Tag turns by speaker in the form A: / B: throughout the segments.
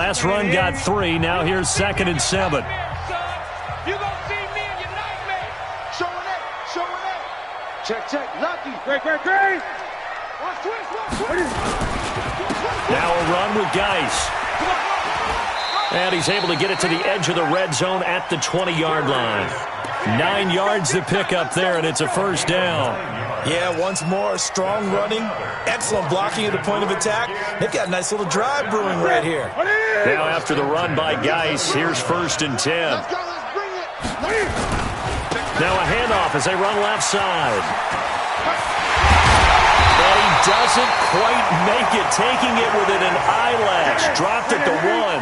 A: last run got 3. Now here's 2nd and 7.
B: Check. Lucky. Great.
A: Now a run with Geis. And he's able to get it to the edge of the red zone at the 20-yard line. 9 yards to pick up there, and it's a first down.
C: Yeah, once more, strong running, excellent blocking at the point of attack. They've got a nice little drive brewing right here.
A: Now after the run by Geis, here's 1st and 10.
B: Let's bring it.
A: Now a handoff as they run left side. And he doesn't quite make it, taking it within an eyelash. Dropped at the 1.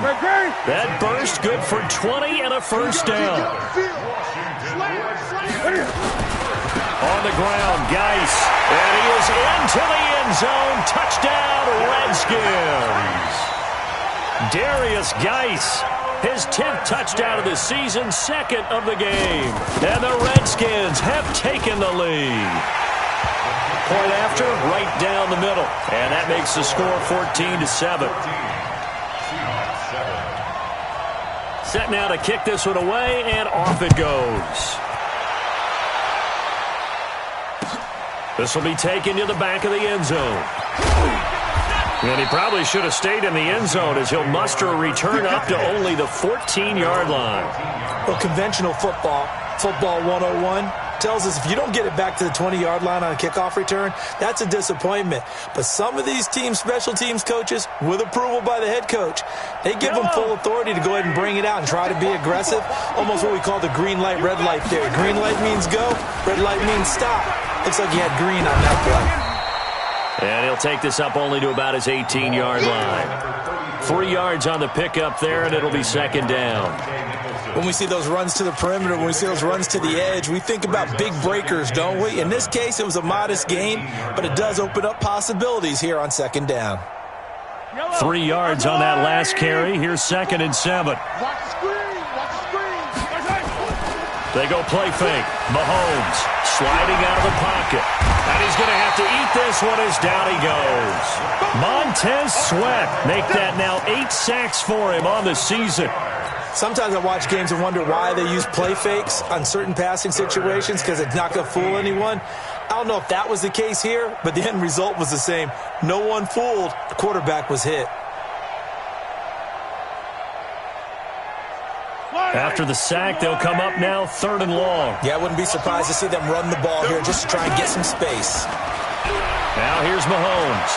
A: That burst good for 20 and a first down. On the ground, Geis. And he is into the end zone. Touchdown, Redskins. Darius Geis. His 10th touchdown of the season, 2nd of the game. And the Redskins have taken the lead. Point after, right down the middle. And that makes the score 14-7. Set now to kick this one away, and off it goes. This will be taken to the back of the end zone. And he probably should have stayed in the end zone as he'll muster a return up to only the 14-yard line.
C: Well, conventional football 101, tells us if you don't get it back to the 20-yard line on a kickoff return, that's a disappointment. But some of these teams, special teams coaches, with approval by the head coach, they give them full authority to go ahead and bring it out and try to be aggressive, almost what we call the green light, red light theory. Green light means go, red light means stop. Looks like he had green on that play.
A: And he'll take this up only to about his 18-yard line. 3 yards on the pickup there, and it'll be 2nd down.
C: When we see those runs to the perimeter, when we see those runs to the edge, we think about big breakers, don't we? In this case, it was a modest gain, but it does open up possibilities here on 2nd down.
A: 3 yards on that last carry. Here's 2nd and 7. They go play fake. Mahomes sliding out of the pocket. And he's going to have to eat this one as down he goes. Montez Sweat make that now 8 sacks for him on the season.
C: Sometimes I watch games and wonder why they use play fakes on certain passing situations, because it's not going to fool anyone. I don't know if that was the case here, but the end result was the same. No one fooled. The quarterback was hit.
A: After the sack, they'll come up now 3rd and long.
C: Yeah, I wouldn't be surprised to see them run the ball here just to try and get some space.
A: Now here's Mahomes.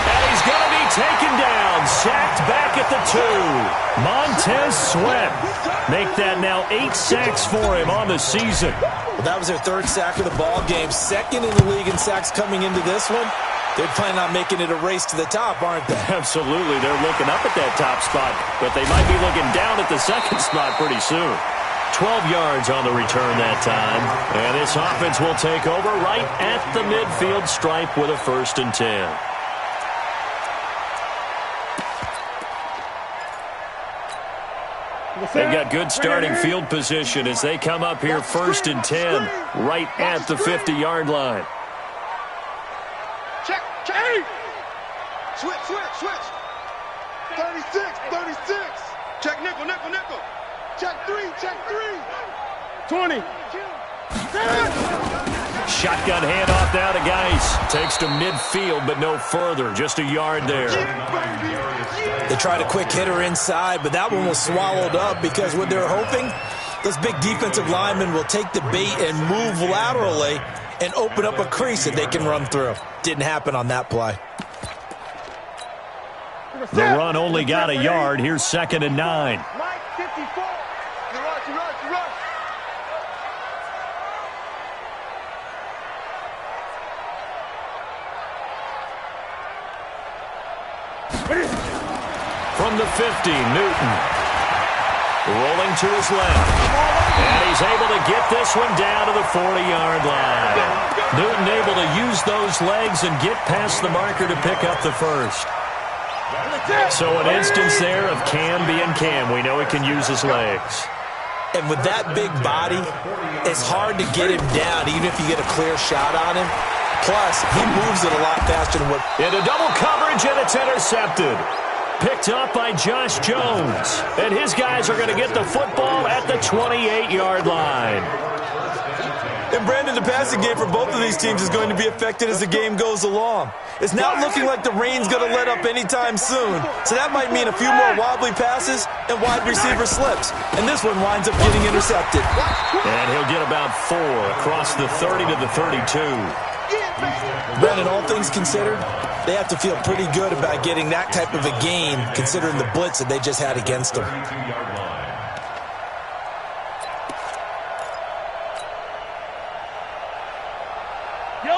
A: And he's going to be taken down, sacked back at the 2. Montez Sweat make that now 8 sacks for him on the season.
C: Well, that was their 3rd sack of the ball game. 2nd in the league in sacks coming into this one. They're planning on making it a race to the top, aren't they?
A: Absolutely. They're looking up at that top spot, but they might be looking down at the 2nd spot pretty soon. 12 yards on the return that time. And this offense will take over right at the midfield stripe with a 1st and 10. They've got good starting field position as they come up here 1st and 10 right at the 50-yard line.
B: Check. Switch. 36. Check nickel. Check 3. 20.
A: Shotgun handoff now to Geis. Takes to midfield, but no further. Just a yard there.
C: They tried a quick hitter inside, but that one was swallowed up because what they're hoping, those big defensive linemen will take the bait and move laterally and open up a crease that they can run through. Didn't happen on that play.
A: The run only got a yard. Here's 2nd and 9.
B: Mike 54. You run.
A: From the 50, Newton. Rolling to his left. And he's able to get this one down to the 40-yard line. Newton able to use those legs and get past the marker to pick up the 1st. So an instance there of Cam being Cam. We know he can use his legs.
C: And with that big body, it's hard to get him down, even if you get a clear shot on him. Plus, he moves it a lot faster than what...
A: Into double coverage, and it's intercepted. picked up by Josh Jones. And his guys are going to get the football at the 28-yard line.
C: And, Brandon, the passing game for both of these teams is going to be affected as the game goes along. It's not looking like the rain's going to let up anytime soon, so that might mean a few more wobbly passes and wide receiver slips. And this one winds up getting intercepted.
A: And he'll get about 4 across the 30 to the 32.
C: Brandon, all things considered, they have to feel pretty good about getting that type of a game considering the blitz that they just had against them.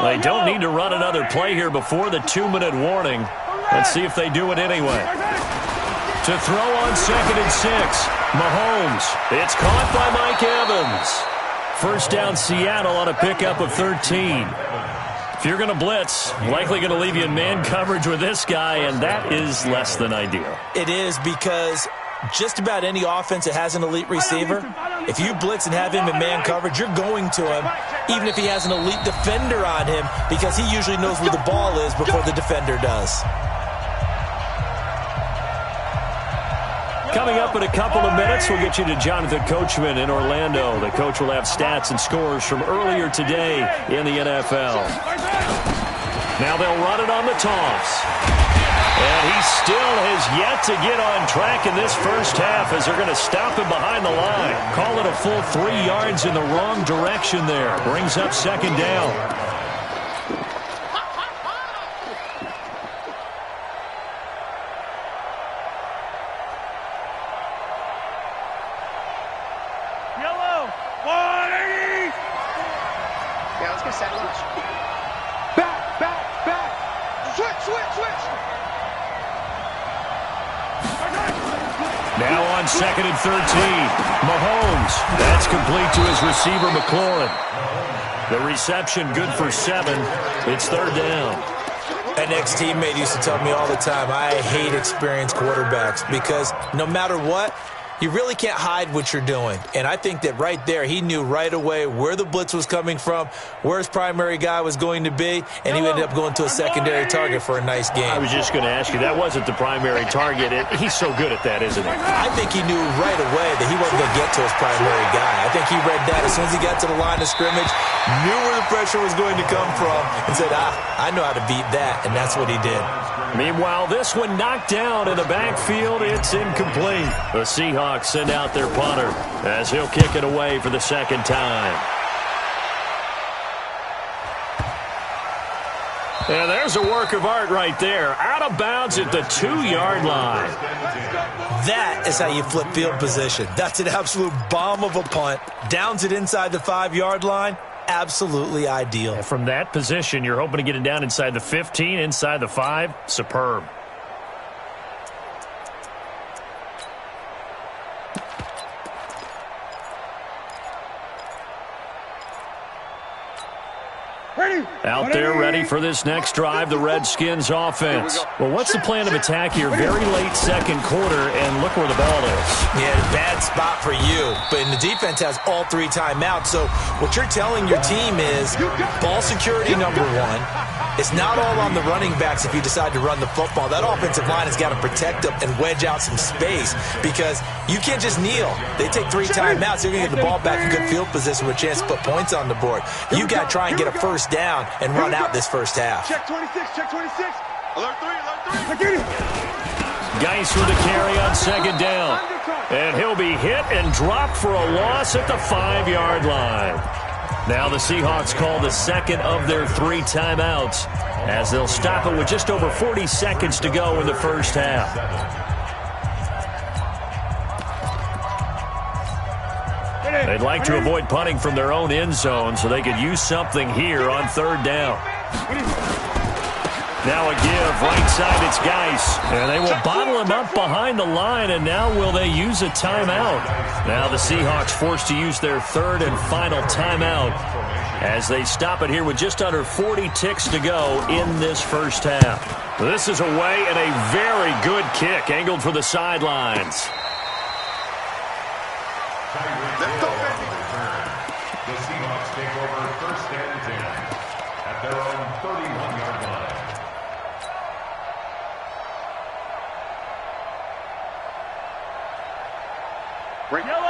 A: They don't need to run another play here before the 2-minute warning. Let's see if they do it anyway. To throw on 2nd and 6, Mahomes. It's caught by Mike Evans. First down Seattle on a pickup of 13. If you're going to blitz, likely going to leave you in man coverage with this guy, and that is less than ideal.
C: It is, because just about any offense that has an elite receiver, if you blitz and have him in man coverage, you're going to him, even if he has an elite defender on him, because he usually knows where the ball is before the defender does.
A: Coming up in a couple of minutes, we'll get you to Jonathan Coachman in Orlando. The coach will have stats and scores from earlier today in the NFL. Now they'll run it on the toss. And he still has yet to get on track in this first half as they're going to stop him behind the line. Call it a full 3 yards in the wrong direction there. Brings up 2nd down.
B: Yellow, 180.
D: Yeah, let's get set lunch.
B: Back. Switch.
A: Now on 2nd and 13, Mahomes. That's complete to his receiver, McLaurin. The reception good for 7. It's 3rd down.
C: An ex-teammate used to tell me all the time, I hate experienced quarterbacks because no matter what, you really can't hide what you're doing. And I think that right there, he knew right away where the blitz was coming from, where his primary guy was going to be, and he ended up going to a secondary target for a nice game.
A: I was just going to ask you, that wasn't the primary target. He's so good at that, isn't he?
C: I think he knew right away that he wasn't going to get to his primary guy. I think he read that as soon as he got to the line of scrimmage, knew where the pressure was going to come from, and said, I know how to beat that, and that's what he did.
A: Meanwhile, this one knocked down in the backfield. It's incomplete. The Seahawks send out their punter as he'll kick it away for the 2nd time. And there's a work of art right there. Out of bounds at the 2-yard line.
C: That is how you flip field position. That's an absolute bomb of a punt. Downs it inside the 5-yard line. Absolutely ideal.
A: And from that position, you're hoping to get it down inside the 15, inside the 5. Superb. Out there ready for this next drive, the Redskins offense. Well, what's the plan of attack here? Very late 2nd quarter, and look where the ball is.
C: Yeah, bad spot for you. But the defense has all 3 timeouts. So what you're telling your team is ball security, number 1. It's not all on the running backs if you decide to run the football. That offensive line has got to protect them and wedge out some space because you can't just kneel. They take 3 timeouts. They're going to get the ball back in good field position with a chance to put points on the board. You got to try and get a first down and run out this first half.
B: Check 26. Alert 3.
A: Geis with the carry on 2nd down. And he'll be hit and dropped for a loss at the 5-yard line. Now the Seahawks call the 2nd of their 3 timeouts as they'll stop it with just over 40 seconds to go in the first half. They'd like to avoid punting from their own end zone so they could use something here on 3rd down. Now a give, right side, it's Geis. And they will bottle him up behind the line, and now will they use a timeout? Now the Seahawks forced to use their 3rd and final timeout as they stop it here with just under 40 ticks to go in this first half. This is away and a very good kick, angled for the sidelines.
B: Let's go, baby.
E: The Seahawks take over 1st and 10 at their own 31-yard line.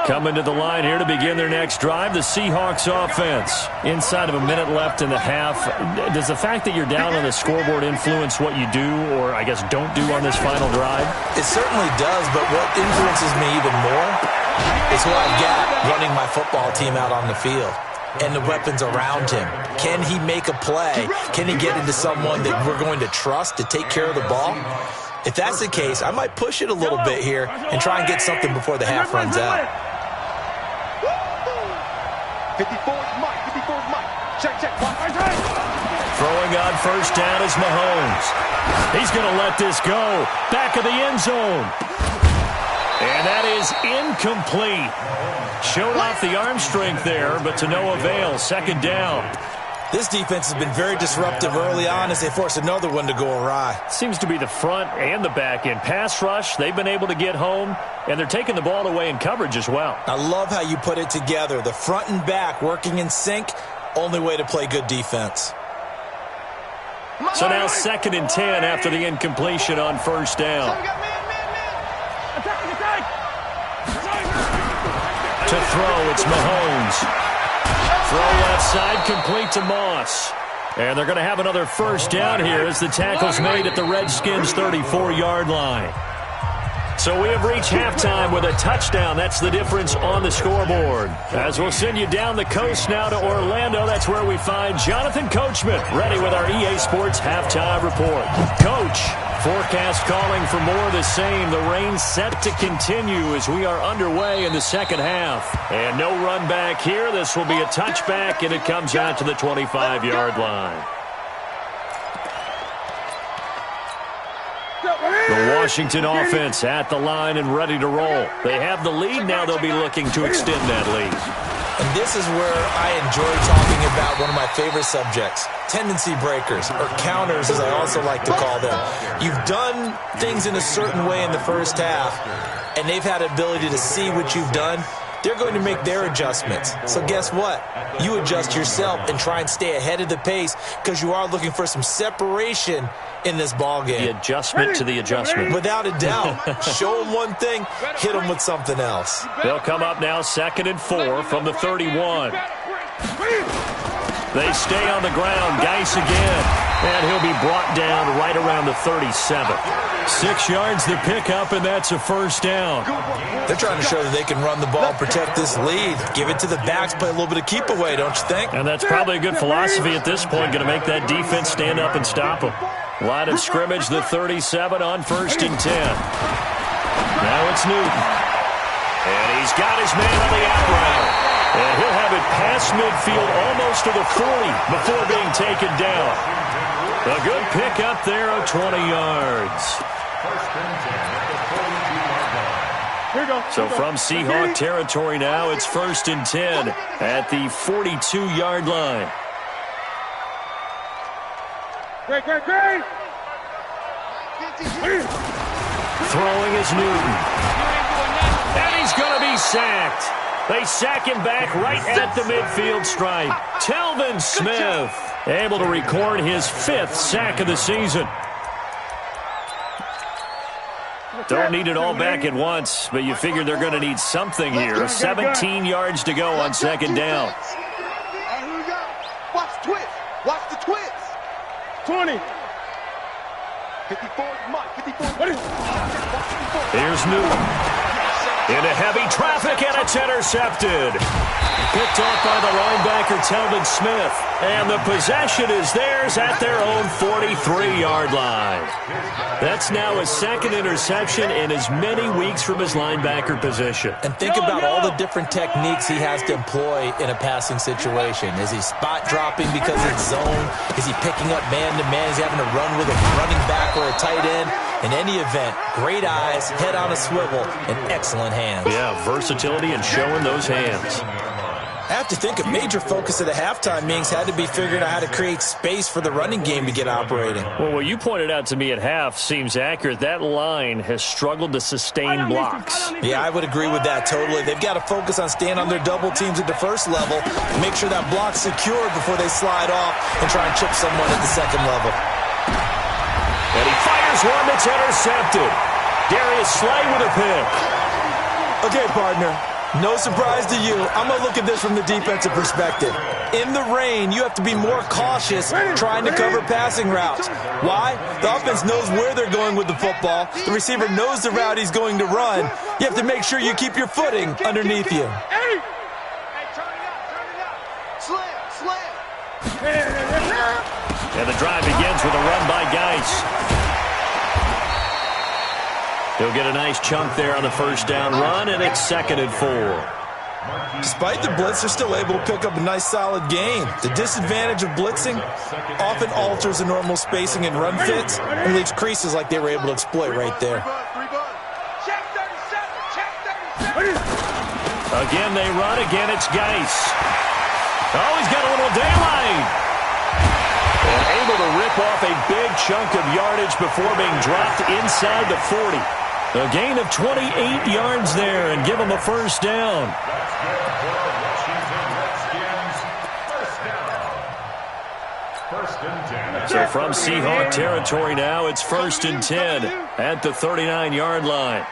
A: Coming to the line here to begin their next drive, the Seahawks offense. Inside of a minute left in the half. Does the fact that you're down on the scoreboard influence what you do, or I guess don't do on this final drive?
C: It certainly does, but what influences me even more is who I've got running my football team out on the field and the weapons around him. Can he make a play? Can he get into someone that we're going to trust to take care of the ball? If that's the case, I might push it a little bit here and try and get something before the half runs out.
B: 54's Mike. 54's Mike. Check.
A: Throwing on first down is Mahomes. He's going to let this go. Back of the end zone. And that is incomplete. Showed off the arm strength there, but to no avail. Second down.
C: This defense has been very disruptive early on as they force another one to go awry.
A: Seems to be the front and the back end. Pass rush, they've been able to get home, and they're taking the ball away in coverage as well.
C: I love how you put it together. The front and back working in sync, only way to play good defense.
A: So now 2nd and 10 after the incompletion on first down. To throw, it's Mahomes. Throw left side, complete to Moss. And they're going to have another first down here as the tackle's made at the Redskins' 34-yard line. So we have reached halftime with a touchdown. That's the difference on the scoreboard. As we'll send you down the coast now to Orlando, that's where we find Jonathan Coachman, ready with our EA Sports halftime report. Coach, forecast calling for more of the same. The rain set to continue as we are underway in the second half. And no run back here. This will be a touchback, and it comes out to the 25-yard line. The Washington offense at the line and ready to roll. They have the lead. Now they'll be looking to extend that lead.
C: And this is where I enjoy talking about one of my favorite subjects, tendency breakers, or counters as I also like to call them. You've done things in a certain way in the first half, and they've had the ability to see what you've done. They're going to make their adjustments. So guess what? You adjust yourself and try and stay ahead of the pace because you are looking for some separation in this ballgame.
A: The adjustment to the adjustment.
C: Without a doubt. Show them one thing, hit them with something else.
A: They'll come up now 2nd and 4 from the 31. They stay on the ground. Geis again. And he'll be brought down right around the 37. 6 yards to pick up, and that's a first down.
C: They're trying to show that they can run the ball, protect this lead. Give it to the backs, play a little bit of keep away, don't you think?
A: And that's probably a good philosophy at this point. Going to make that defense stand up and stop them. Line of scrimmage, the 37 on 1st and 10. Now it's Newton. And he's got his man on the out route. And he'll have it past midfield almost to the 40 before being taken down. A good pickup there of 20 yards. So from Seahawk territory now, it's 1st and 10 at the 42-yard line.
B: Great.
A: Throwing is Newton. And he's going to be sacked. They sack him back right at the midfield stripe. Telvin Smith able to record his 5th sack of the season. Don't need it all back at once, but you figure they're going to need something here. 17 yards to go on 2nd down.
B: Here we go. Watch the twist. Watch the twist. 20. 54 Mike. 54.
A: Here's Newton. Into heavy traffic, and it's intercepted. Picked off by the linebacker, Telvin Smith. And the possession is theirs at their own 43-yard line. That's now his 2nd interception in as many weeks from his linebacker position.
C: And think about all the different techniques he has to employ in a passing situation. Is he spot dropping because it's zone? Is he picking up man-to-man? Is he having to run with a running back or a tight end? In any event, great eyes, head on a swivel, and excellent hands.
A: Yeah, versatility and showing those hands.
C: I have to think a major focus of the halftime meetings had to be figuring out how to create space for the running game to get operating.
A: Well, what you pointed out to me at half seems accurate. That line has struggled to sustain blocks.
C: Yeah, I would agree with that totally. They've got to focus on staying on their double teams at the first level, make sure that block's secured before they slide off and try and chip someone at the second level.
A: And he fires one that's intercepted. Darius Slay with a pick.
C: Okay, partner, No surprise to you. I'm going to look at this from the defensive perspective. In the rain, you have to be more cautious trying to cover passing routes. Why? The offense knows where they're going with the football. The receiver knows the route he's going to run. You have to make sure you keep your footing underneath you.
A: And the drive begins with a run by Geis. He'll get a nice chunk there on the first down run, and it's 2nd and 4.
C: Despite the blitz, they're still able to pick up a nice solid gain. The disadvantage of blitzing often alters the normal spacing and run fits and leaves creases like they were able to exploit right there.
A: Again, they run. Again, it's Geis. Oh, he's got a little daylight. And able to rip off a big chunk of yardage before being dropped inside the 40. A gain of 28 yards there and give him a first down. So from Seahawk territory now, it's 1st and 10 at the 39-yard line.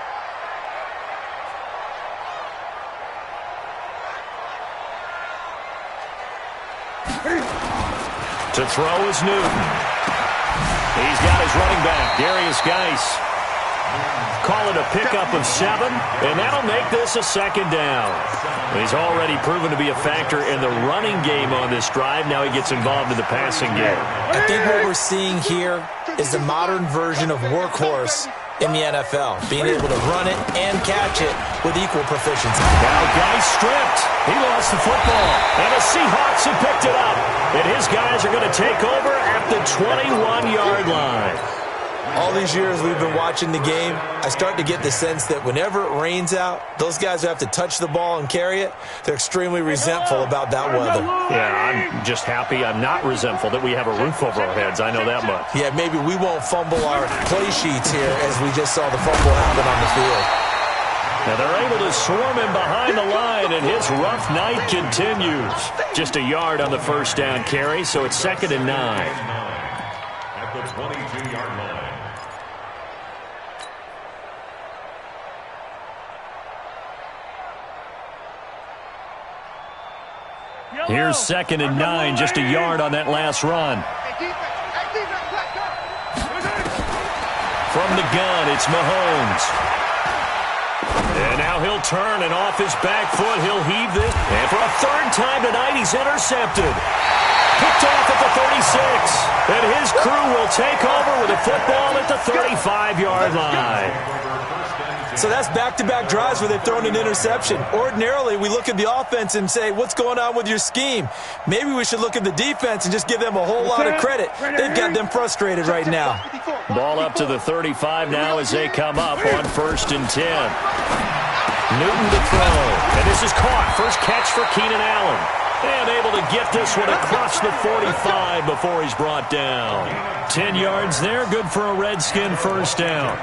A: To throw is Newton. He's got his running back, Geis. Call it a pickup of 7, and that'll make this a 2nd down. He's already proven to be a factor in the running game on this drive. Now he gets involved in the passing game.
C: I think what we're seeing here is the modern version of workhorse in the NFL, being able to run it and catch it with equal proficiency.
A: Now Geis stripped. He lost the football, and the Seahawks have picked it up. And his guys are going to take over at the 21-yard line.
C: All these years we've been watching the game, I start to get the sense that whenever it rains out, those guys who have to touch the ball and carry it, they're extremely resentful about that weather.
A: Yeah, I'm just happy I'm not resentful that we have a roof over our heads. I know that much.
C: Yeah, maybe we won't fumble our play sheets here as we just saw the fumble happen on the field.
A: Now they're able to swarm him behind the line, and his rough night continues. Just a yard on the first down carry, so it's 2nd and 9.
E: At the 22-yard line.
A: Here's 2nd and 9, just a yard on that last run. From the gun, it's Mahomes. And now he'll turn, and off his back foot, he'll heave this. And for a 3rd time tonight, he's intercepted. Picked off at the 36. And his crew will take over with a football at the 35-yard line.
C: So that's back-to-back drives where they've thrown an interception. Ordinarily, we look at the offense and say, what's going on with your scheme? Maybe we should look at the defense and just give them a whole lot of credit. They've got them frustrated right now.
A: Ball up to the 35 now as they come up on 1st and 10. Newton to throw. And this is caught. First catch for Keenan Allen. And able to get this one across the 45 before he's brought down. 10 yards there. Good for a Redskin first down.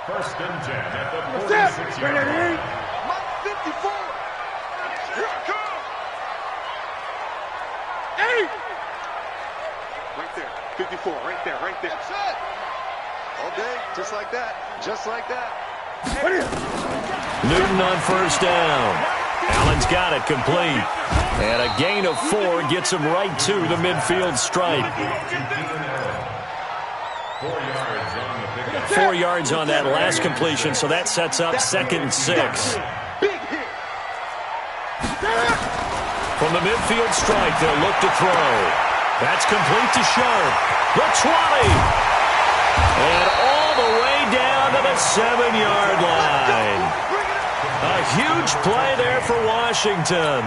E: 1st and 10 at the 46-yard line.
B: Mike 54. Here I come. Hey. Right there. 54. Right there. Right there. Set. All day. Just like that. Just like that.
A: Newton on first down. Allen's got it complete. And a gain of 4 gets him right to the midfield stripe. 4 yards on that last completion, so that sets up 2nd and 6. From the midfield strike, they'll look to throw. That's complete to Sharp. The 20. And all the way down to the 7-yard line. A huge play there for Washington.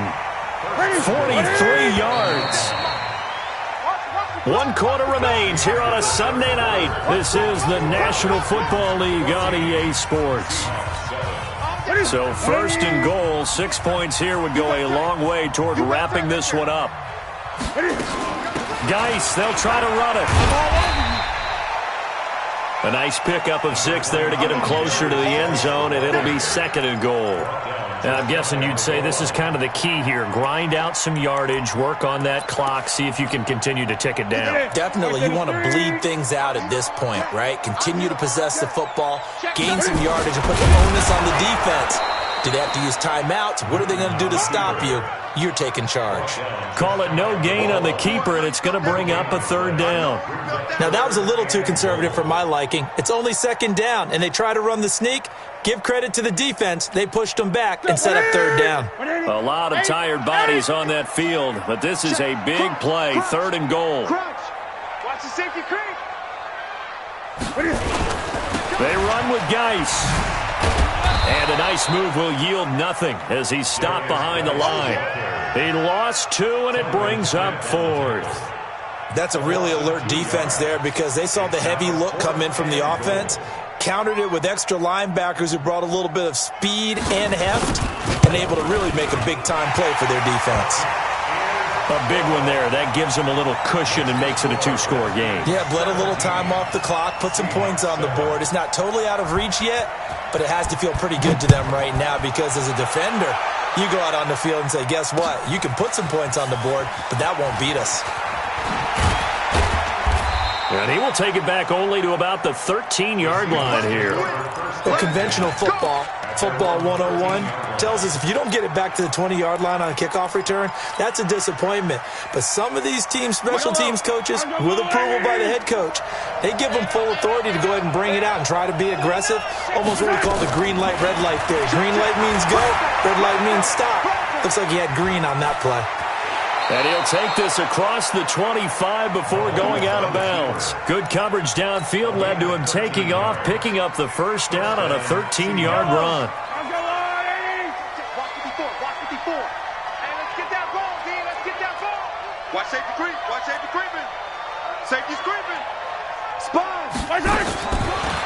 A: 43 yards. 1 quarter remains here on a Sunday night. This is the National Football League on EA Sports. So 1st and goal, 6 points here would go a long way toward wrapping this one up. Geis, they'll try to run it. A nice pickup of 6 there to get him closer to the end zone, and it'll be 2nd and goal. Now, I'm guessing you'd say this is kind of the key here. Grind out some yardage, work on that clock, see if you can continue to tick it down.
C: Definitely, you want to bleed things out at this point, right? Continue to possess the football, gain some yardage, and put the onus on the defense. Do they have to use timeouts? What are they going to do to stop you? You're taking charge.
A: Call it no gain on the keeper, and it's going to bring up a 3rd down.
C: Now, that was a little too conservative for my liking. It's only 2nd down, and they try to run the sneak. Give credit to the defense. They pushed them back and set up 3rd down.
A: A lot of tired bodies on that field, but this is a big play, 3rd and goal.
D: Watch the safety creep.
A: They run with Geis. And a nice move will yield nothing as he's stopped behind the line. He lost 2, and it brings up 4th.
C: That's a really alert defense there because they saw the heavy look come in from the offense, countered it with extra linebackers who brought a little bit of speed and heft, and able to really make a big-time play for their defense.
A: A big one there. That gives them a little cushion and makes it a 2-score game.
C: Yeah, bled a little time off the clock, put some points on the board. It's not totally out of reach yet, but it has to feel pretty good to them right now because as a defender, you go out on the field and say, guess what? You can put some points on the board, but that won't beat us.
A: And he will take it back only to about the 13-yard line here.
C: Well, conventional football 101, tells us if you don't get it back to the 20-yard line on a kickoff return, that's a disappointment. But some of these teams, special teams coaches, with approval by the head coach, they give them full authority to go ahead and bring it out and try to be aggressive, almost what we call the green light, red light theory. Green light means go, red light means stop. Looks like he had green on that play.
A: And he'll take this across the 25 before going out of bounds. Good coverage downfield led to him taking off, picking up the 1st down on a 13-yard run.
D: Watch 54. Hey, let's get that ball, D. Let's get that ball.
B: Watch safety creep. Watch safety creeping. Safety's creeping.
D: Spun. Watch out.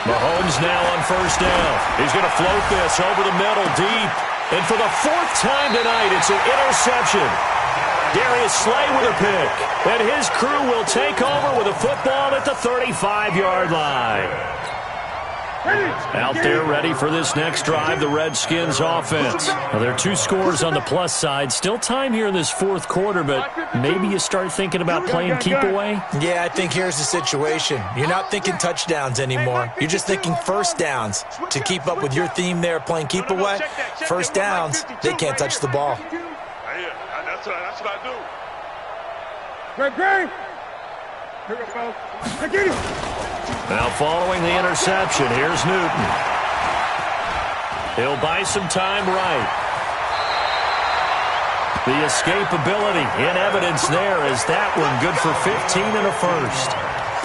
A: Mahomes now on 1st down. He's going to float this over the middle deep. And for the 4th time tonight, it's an interception. Darius Slay with a pick, and his crew will take over with a football at the 35-yard line. Out there ready for this next drive, the Redskins offense. Now, there are 2 scores on the plus side. Still time here in this 4th quarter, but maybe you start thinking about playing keep away?
C: Yeah, I think here's the situation. You're not thinking touchdowns anymore. You're just thinking 1st downs. To keep up with your theme there, playing keep away, 1st downs, they can't touch the ball.
B: That's what I do.
D: Great. Here we go. I get it.
A: Now following the interception, here's Newton. He'll buy some time right. The escapability in evidence there as that one good for 15 and a 1st.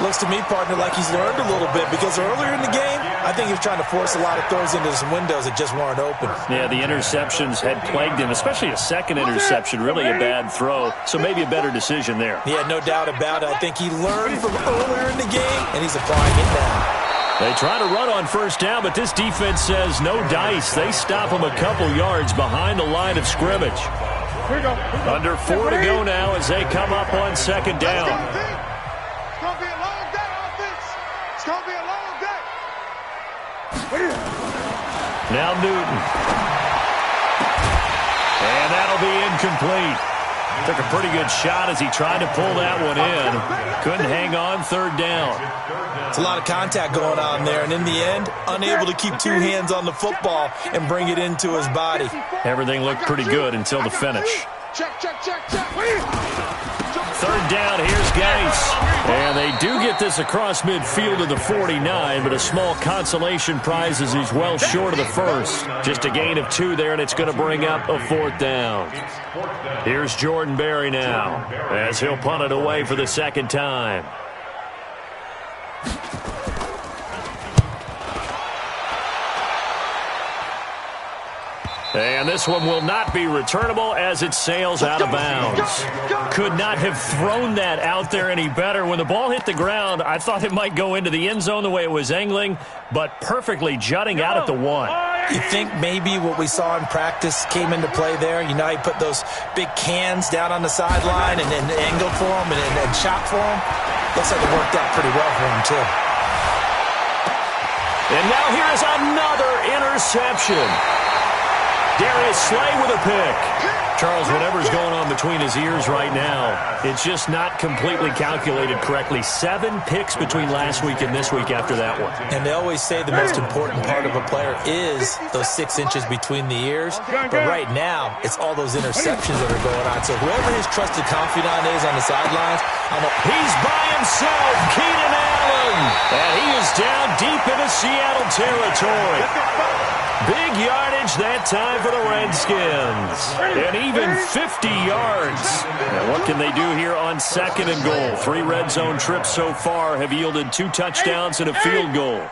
C: Looks to me, partner, like he's learned a little bit because earlier in the game, I think he was trying to force a lot of throws into some windows that just weren't open.
A: Yeah, the interceptions had plagued him, especially a 2nd interception, really a bad throw, so maybe a better decision there.
C: Yeah, no doubt about it. I think he learned from earlier in the game, and he's applying it now.
A: They try to run on 1st down, but this defense says no dice. They stop him a couple yards behind the line of scrimmage. Under 4 to go now as they come up on 2nd down. Now Newton. And that'll be incomplete. Took a pretty good shot as he tried to pull that one in. Couldn't hang on 3rd down.
C: It's a lot of contact going on there, and in the end, unable to keep 2 hands on the football and bring it into his body.
A: Everything looked pretty good until the finish.
D: Check.
A: 3rd down, here's Geis. And they do get this across midfield to the 49, but a small consolation prize as he's well short of the 1st. Just a gain of 2 there, and it's going to bring up a 4th down. Here's Jordan Berry now as he'll punt it away for the 2nd time. And this one will not be returnable as it sails out of bounds. Could not have thrown that out there any better. When the ball hit the ground, I thought it might go into the end zone the way it was angling, but perfectly jutting out at the 1.
C: You think maybe what we saw in practice came into play there? You know, he put those big cans down on the sideline and then angled for him and shot for him. Looks like it worked out pretty well for him, too.
A: And now here is another interception. Darius Slay with a pick. Charles, whatever's going on between his ears right now, it's just not completely calculated correctly. 7 picks between last week and this week after that one.
C: And they always say the most important part of a player is those 6 inches between the ears. But right now, it's all those interceptions that are going on. So whoever his trusted confidant is on the sidelines,
A: he's by himself, Keenan Allen. And he is down deep into Seattle territory. Big yardage that time for the Redskins. And even 50 yards. Now what can they do here on 2nd and goal? 3 red zone trips so far have yielded 2 touchdowns and a field goal.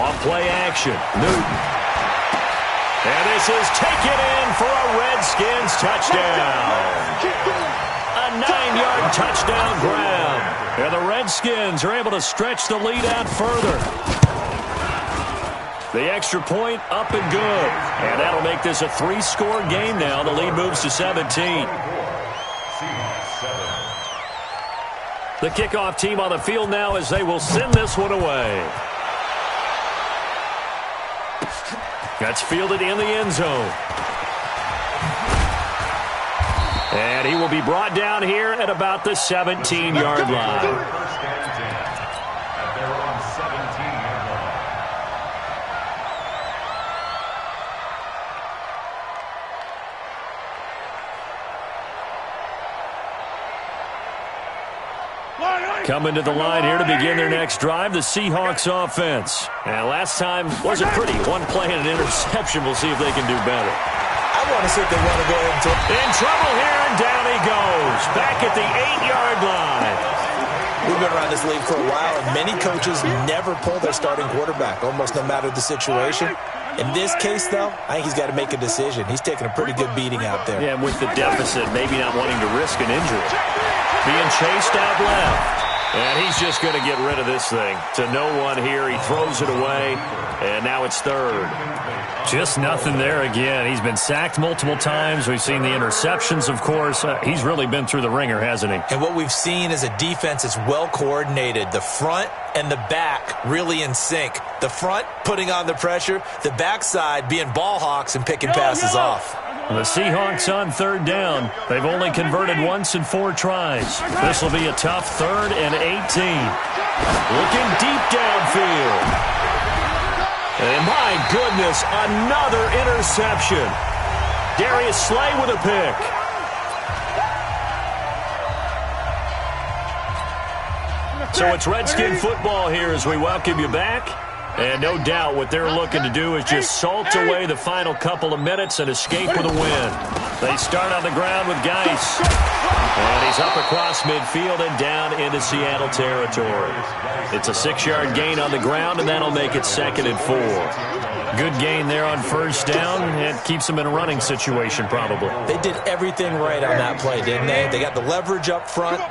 A: On play action, Newton. And this is taken in for a Redskins touchdown. A 9-yard touchdown grab. And the Redskins are able to stretch the lead out further. The extra point up and good. And that'll make this a 3-score game now. The lead moves to 17. The kickoff team on the field now as they will send this one away. That's fielded in the end zone. And he will be brought down here at about the 17-yard line. Coming to the line here to begin their next drive, the Seahawks offense. And last time wasn't pretty. 1 play and an interception. We'll see if they can do better.
C: I want to see if they want to go ahead and
A: in trouble here, and down he goes. Back at the 8-yard line.
C: We've been around this league for a while, and many coaches never pull their starting quarterback, almost no matter the situation. In this case, though, I think he's got to make a decision. He's taking a pretty good beating out there.
A: Yeah, and with the deficit, maybe not wanting to risk an injury. Being chased out left. And he's just going to get rid of this thing. To no one here. He throws it away. And now it's 3rd. Just nothing there again. He's been sacked multiple times. We've seen the interceptions, of course. He's really been through the ringer, hasn't he?
C: And what we've seen is a defense that's well coordinated. The front and the back really in sync. The front putting on the pressure. The backside being ball hawks and picking passes off.
A: The Seahawks on 3rd down. They've only converted once in 4 tries. This will be a tough 3rd and 18. Looking deep downfield. And my goodness, another interception. Darius Slay with a pick. So it's Redskin football here as we welcome you back. And no doubt what they're looking to do is just salt away the final couple of minutes and escape with a win. They start on the ground with Geis. And he's up across midfield and down into Seattle territory. It's a 6-yard gain on the ground, and that'll make it 2nd and 4. Good gain there on 1st down. It keeps them in a running situation probably.
C: They did everything right on that play, didn't they? They got the leverage up front.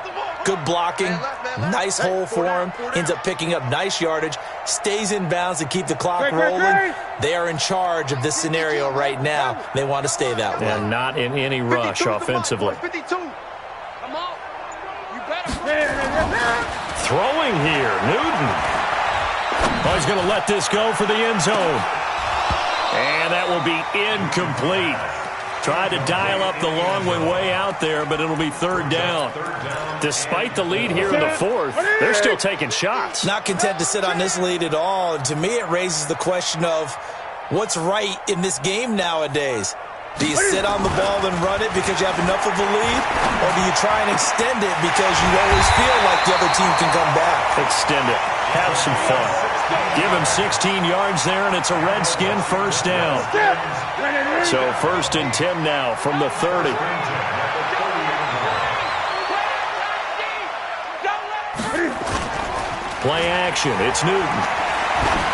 C: Good blocking, nice hole for him, ends up picking up nice yardage, stays in bounds to keep the clock rolling. They are in charge of this scenario right now. They want to stay that way.
A: And not in any rush offensively. Throwing here, Newton. Oh, he's going to let this go for the end zone. And that will be incomplete. Tried to dial up the long way out there, but it'll be 3rd down. Despite the lead here in the 4th, they're still taking shots.
C: Not content to sit on this lead at all. And to me, it raises the question of what's right in this game nowadays. Do you sit on the ball and run it because you have enough of a lead? Or do you try and extend it because you always feel like the other team can come back?
A: Extend it. Have some fun. Give him 16 yards there, and it's a Redskin 1st down. So 1st and 10 now from the 30. Play action. It's Newton.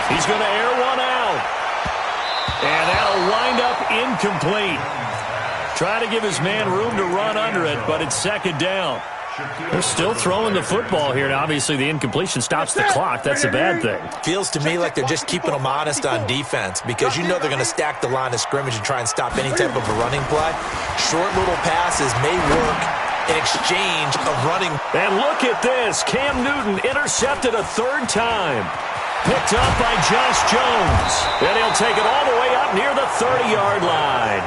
A: He's going to air one out. And that'll wind up incomplete. Try to give his man room to run under it, but it's 2nd down. They're still throwing the football here, and obviously the incompletion stops the clock. That's a bad thing.
C: Feels to me like they're just keeping them honest on defense because you know they're going to stack the line of scrimmage and try and stop any type of a running play. Short little passes may work in exchange of running.
A: And look at this. Cam Newton intercepted a third time. Picked up by Josh Jones. And he'll take it all the way up near the 30-yard line.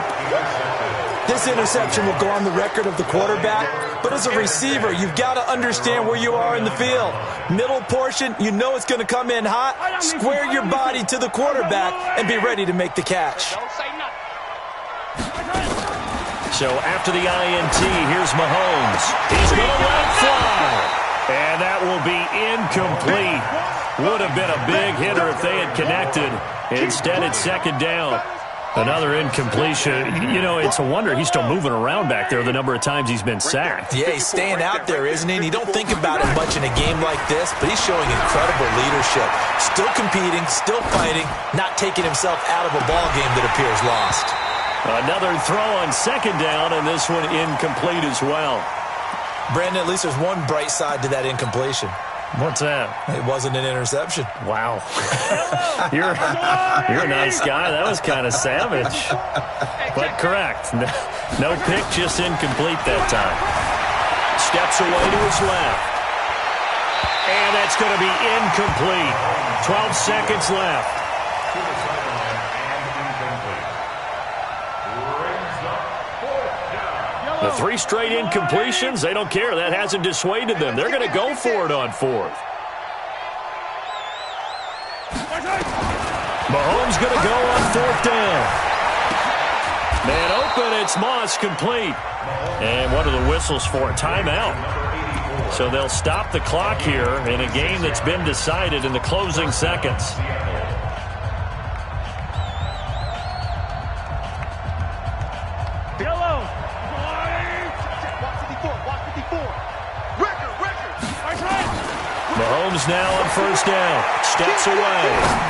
C: This interception will go on the record of the quarterback, but as a receiver, you've got to understand where you are in the field. Middle portion, you know it's going to come in hot. Square your body to the quarterback and be ready to make the catch.
A: So after the INT, here's Mahomes. He's going to let it fly. And that will be incomplete. Would have been a big hitter if they had connected. Instead, it's second down. Another incompletion. You know, it's a wonder he's still moving around back there the number of times he's been sacked.
C: Yeah, he's staying out there, isn't he? And you don't think about it much in a game like this, but he's showing incredible leadership. Still competing, still fighting, not taking himself out of a ball game that appears lost.
A: Another throw on second down, and this one incomplete as well.
C: Brandon, at least there's one bright side to that incompletion.
A: What's that?
C: It wasn't an interception.
A: Wow. You're a nice guy. That was kind of savage. But correct. No pick, just incomplete that time. Steps away to his left. And that's going to be incomplete. 12 seconds left. The 3 straight incompletions, they don't care. That hasn't dissuaded them. They're going to go for it on 4th. Mahomes going to go on 4th down. Man open, it's Moss, complete. And what are the whistles for? Timeout. So they'll stop the clock here in a game that's been decided in the closing seconds. Mahomes now on 1st down. Steps away.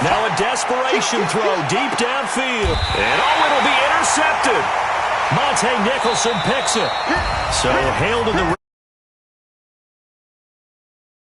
A: Now a desperation throw deep downfield. And it'll be intercepted. Monte Nicholson picks it. So hailed in the